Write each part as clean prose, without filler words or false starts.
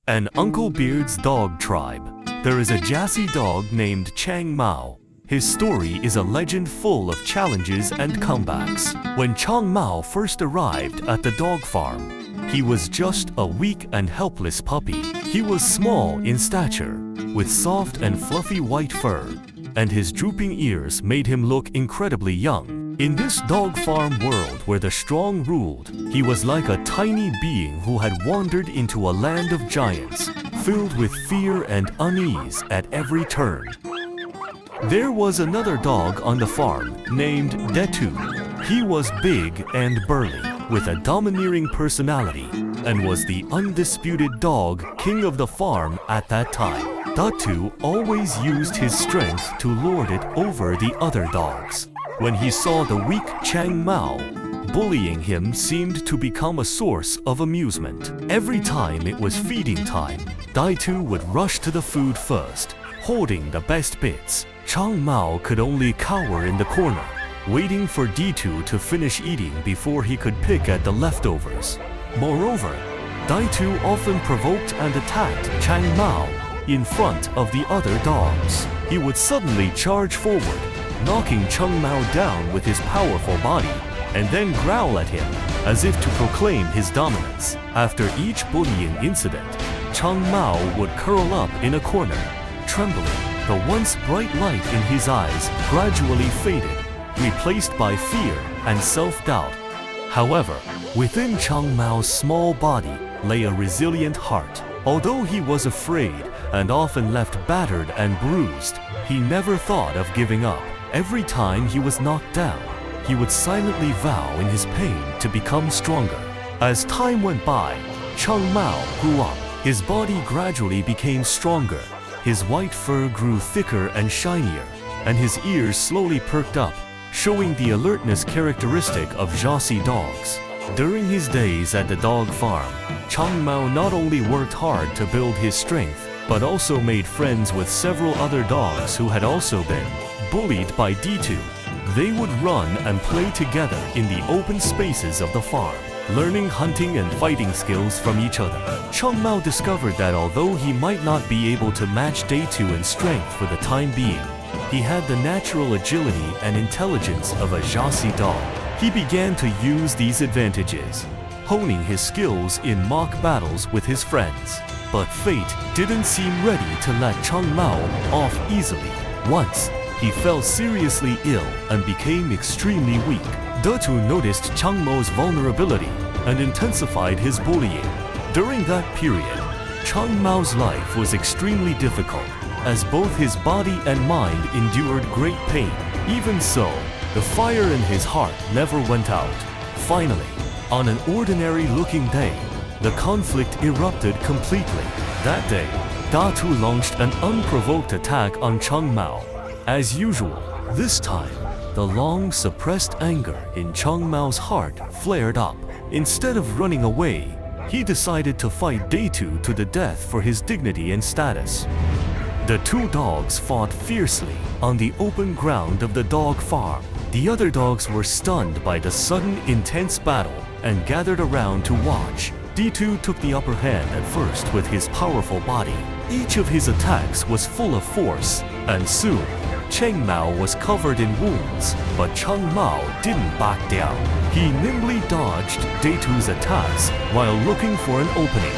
An Uncle Beard's Dog Tribe. There is a Jassie dog named Chang Mao. His story is a legend full of challenges and comebacks. When Chang Mao first arrived at the dog farm, he was just a weak and helpless puppy. He was small in stature, with soft and fluffy white fur, and his drooping ears made him look incredibly young. In this dog farm world where the strong ruled, he was like a tiny being who had wandered into a land of giants, filled with fear and unease at every turn. There was another dog on the farm named Detu. He was big and burly, with a domineering personality, and was the undisputed dog king of the farm at that time. Detu always used his strength to lord it over the other dogs. When he saw the weak Chang Mao, bullying him seemed to become a source of amusement. Every time it was feeding time, Detu would rush to the food first, holding the best bits. Chang Mao could only cower in the corner, waiting for Detu to finish eating before he could pick at the leftovers. Moreover, Detu often provoked and attacked Chang Mao in front of the other dogs. He would suddenly charge forward, knocking Chang Mao down with his powerful body, and then growl at him as if to proclaim his dominance. After each bullying incident, Chang Mao would curl up in a corner, trembling. The once bright light in his eyes gradually faded, replaced by fear and self-doubt. However, within Chang Mao's small body lay a resilient heart. Although he was afraid and often left battered and bruised, he never thought of giving up. Every time he was knocked down, he would silently vow in his pain to become stronger. As time went by, Chang Mao grew up. His body gradually became stronger. His white fur grew thicker and shinier, and his ears slowly perked up, showing the alertness characteristic of Jassie dogs. During his days at the dog farm, Chang Mao not only worked hard to build his strength, but also made friends with several other dogs who had also been bullied by Detu. They would run and play together in the open spaces of the farm, learning hunting and fighting skills from each other. Chang Mao discovered that although he might not be able to match Detu in strength for the time being, he had the natural agility and intelligence of a Jassie dog. He began to use these advantages, honing his skills in mock battles with his friends. But fate didn't seem ready to let Chang Mao off easily. Once, he fell seriously ill and became extremely weak. Detu noticed Chang Mao's vulnerability and intensified his bullying. During that period, Chang Mao's life was extremely difficult, as both his body and mind endured great pain. Even so, the fire in his heart never went out. Finally, on an ordinary-looking day, the conflict erupted completely. That day, Detu launched an unprovoked attack on Chang Mao. As usual, this time, the long-suppressed anger in Chang Mao's heart flared up. Instead of running away, he decided to fight Detu to the death for his dignity and status. The two dogs fought fiercely on the open ground of the dog farm. The other dogs were stunned by the sudden, intense battle and gathered around to watch. Detu took the upper hand at first with his powerful body. Each of his attacks was full of force, and soon, Chang Mao was covered in wounds, but Chang Mao didn't back down. He nimbly dodged Detu's attacks while looking for an opening.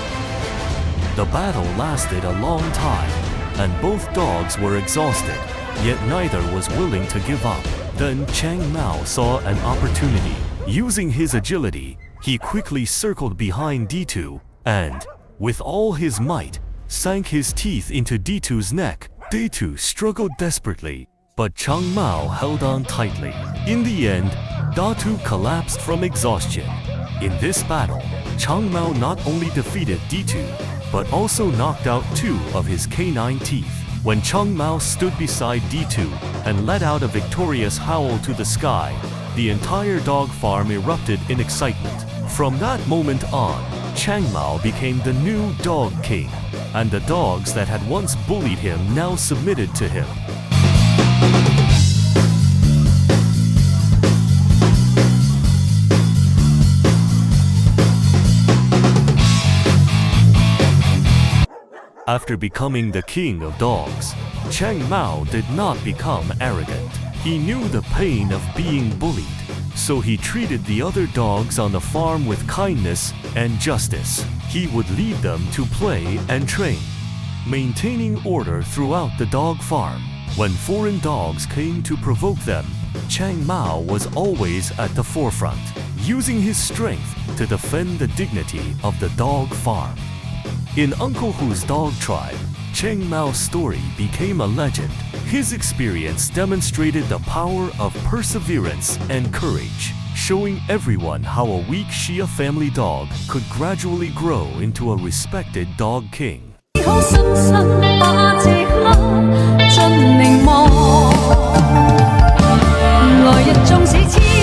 The battle lasted a long time, and both dogs were exhausted, yet neither was willing to give up. Then Chang Mao saw an opportunity. Using his agility, he quickly circled behind Detu and, with all his might, sank his teeth into Detu's neck. Detu struggled desperately, but Chang Mao held on tightly. In the end, Detu collapsed from exhaustion. In this battle, Chang Mao not only defeated Detu, but also knocked out 2 of his canine teeth. When Chang Mao stood beside Detu and let out a victorious howl to the sky, the entire dog farm erupted in excitement. From that moment on, Chang Mao became the new dog king, and the dogs that had once bullied him now submitted to him. After becoming the king of dogs, Chang Mao did not become arrogant. He knew the pain of being bullied, so he treated the other dogs on the farm with kindness and justice. He would lead them to play and train, maintaining order throughout the dog farm. When foreign dogs came to provoke them, Chang Mao was always at the forefront, using his strength to defend the dignity of the dog farm. In Uncle Hu's dog tribe, Chang Mao's story became a legend. His experience demonstrated the power of perseverance and courage, showing everyone how a weak Shia family dog could gradually grow into a respected dog king. 好深深把這刻盡凝望，來日縱使千